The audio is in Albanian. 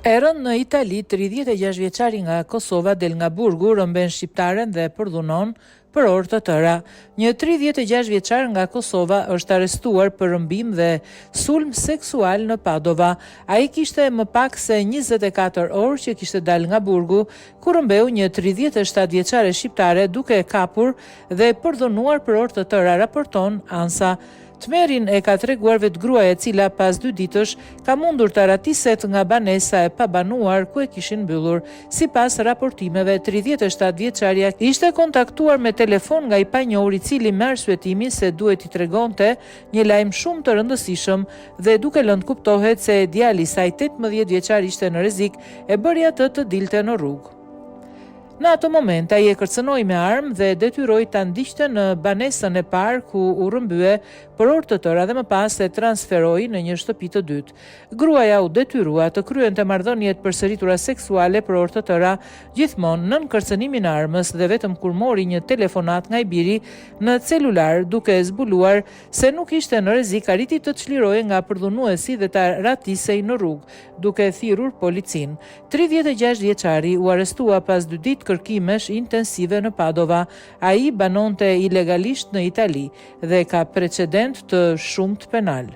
Erën në Itali, 36 vjeçari nga Kosova del nga burgu, rëmben shqiptaren dhe përdhunon për orë të tëra. Një 36 vjeçar nga Kosova është arrestuar për rëmbim dhe sulm seksual në Padova. Ai kishte më pak se 24 orë që kishte dal nga burgu, ku rëmbeu një 37 vjeçare shqiptare duke e kapur dhe përdhunuar për orë të tëra, raporton ANSA. Tmerin e ka treguar vetë gruaja e cila pas 2 ditësh ka mundur të ratiset nga banesa e pabanuar ku e kishin mbyllur. Sipas raportimeve, 37 vjeçaria ishte kontaktuar me telefon nga i panjohur i cili me arsyetimin se duhet i tregonte një lajm shumë të rëndësishëm dhe duke lënë kuptohet se djali i saj 18 vjeçar ishte në rrezik e bëri atë të dilte në rrugë. Në ato moment, ai e kërcënoi me armë dhe detyroi ta ndiqte në banesën e parë ku u rrëmbye për orë të tëra dhe më pas e transferoi në një shtëpi të dytë. Gruaja u detyrua të kryente marrëdhënie të përsëritura seksuale për orë të tëra, gjithmonë nën kërcënimin e armës dhe vetëm kur mori një telefonat nga i biri në celular duke zbuluar se nuk ishte në rrezik, arriti të çlirohej nga përdhunuesi dhe ta ratisej në rrugë, duke thirrur policinë. 36 vjeçari u arrestua pas 2 ditë kërkimesh intensive në Padova. Ai banonte ilegalisht në Itali dhe ka precedent të shumtë penal.